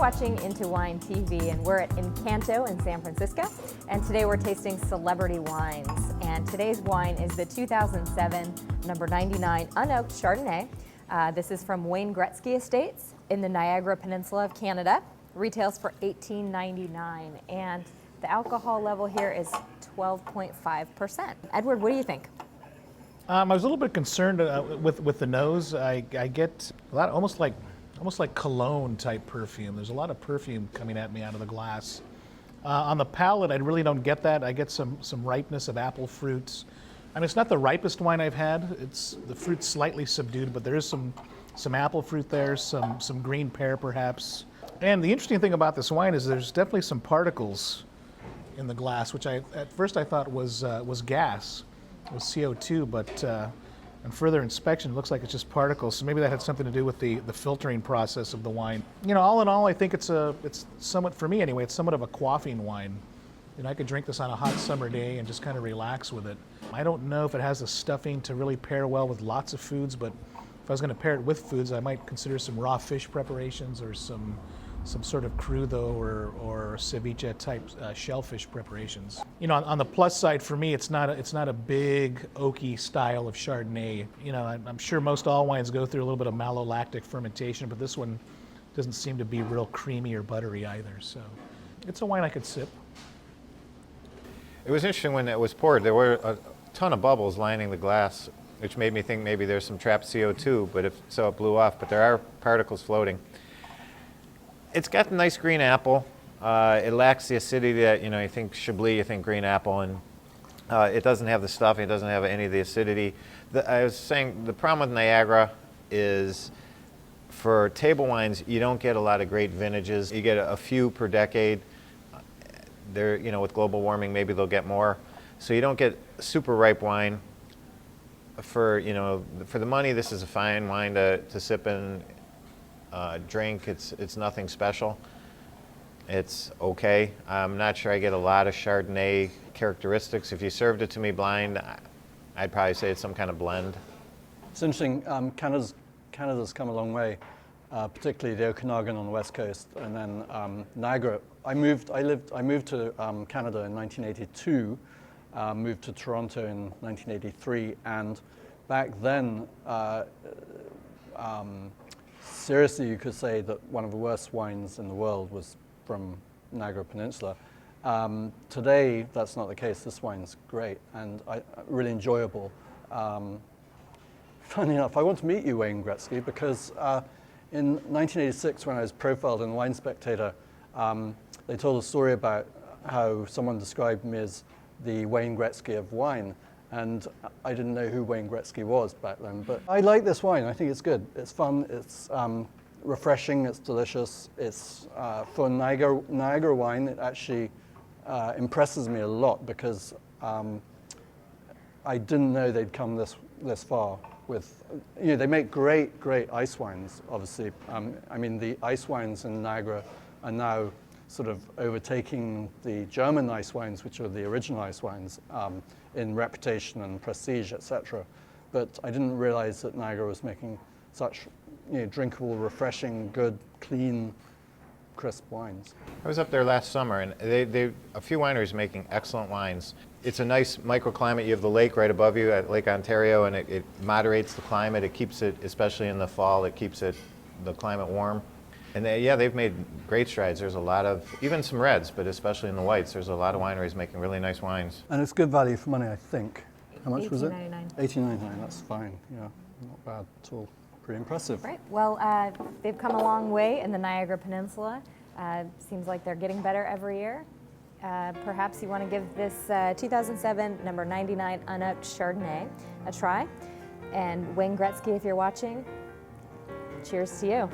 watching IntoWineTV, and we're at Incanto in San Francisco, and today we're tasting celebrity wines. And today's wine is the 2007 number 99 Unoaked Chardonnay. This is from Wayne Gretzky Estates in the Niagara Peninsula of Canada. Retails for $18.99, and the alcohol level here is 12.5%. Edward, what do you think? I was a little bit concerned with the nose. I get a lot, almost like cologne type perfume. There's a lot of perfume coming at me out of the glass. On the palate, I really don't get that. I get some ripeness of apple fruits. I mean, it's not the ripest wine I've had. The fruit's slightly subdued, but there is some apple fruit there, some green pear perhaps. And the interesting thing about this wine is there's definitely some particles in the glass, which at first I thought was gas, was CO2, but on further inspection, it looks like it's just particles. So maybe that had something to do with the filtering process of the wine. You know, all in all, I think it's somewhat, for me anyway, it's somewhat of a quaffing wine. You know, I could drink this on a hot summer day and just kind of relax with it. I don't know if it has a stuffing to really pair well with lots of foods, but if I was going to pair it with foods, I might consider some raw fish preparations or some sort of crudo or ceviche type shellfish preparations. You know, on the plus side for me, it's not a big oaky style of Chardonnay. You know, I'm sure most all wines go through a little bit of malolactic fermentation, but this one doesn't seem to be real creamy or buttery either. So it's a wine I could sip. It was interesting when it was poured. There were a ton of bubbles lining the glass, which made me think maybe there's some trapped CO2, but it blew off. But there are particles floating. It's got a nice green apple. It lacks the acidity that, you think Chablis, you think green apple, and it doesn't have the stuffing, it doesn't have any of the acidity. I was saying the problem with Niagara is for table wines, you don't get a lot of great vintages. You get a few per decade. They're, with global warming, maybe they'll get more. So you don't get super ripe wine. For the money, this is a fine wine to sip in. Drink, it's nothing special. It's okay. I'm not sure I get a lot of Chardonnay characteristics. If you served it to me blind, I'd probably say it's some kind of blend. It's interesting. Canada's come a long way, particularly the Okanagan on the west coast, and then Niagara. I moved to Canada in 1982. Moved to Toronto in 1983, and back then. Seriously, you could say that one of the worst wines in the world was from Niagara Peninsula. Today, that's not the case. This wine's great and really enjoyable. Funny enough, I want to meet you, Wayne Gretzky, because in 1986, when I was profiled in Wine Spectator, they told a story about how someone described me as the Wayne Gretzky of wine. And I didn't know who Wayne Gretzky was back then, but I like this wine. I think it's good. It's fun, it's refreshing, it's delicious. It's for Niagara wine, it actually impresses me a lot because I didn't know they'd come this far with, they make great ice wines, obviously. I mean, the ice wines in Niagara are now sort of overtaking the German ice wines, which are the original ice wines, in reputation and prestige, etc. But I didn't realize that Niagara was making such drinkable, refreshing, good, clean, crisp wines. I was up there last summer, and a few wineries making excellent wines. It's a nice microclimate. You have the lake right above you at Lake Ontario, and it moderates the climate. It keeps it, especially in the fall, it keeps the climate warm. And they've made great strides. There's a lot of, even some reds, but especially in the whites, there's a lot of wineries making really nice wines. And it's good value for money, I think. How much was it? $18.99. $18.99, that's fine, yeah. Not bad at all. Pretty impressive. Right, well, they've come a long way in the Niagara Peninsula. Seems like they're getting better every year. Perhaps you want to give this 2007 number 99 Unoaked Chardonnay a try. And Wayne Gretzky, if you're watching, cheers to you.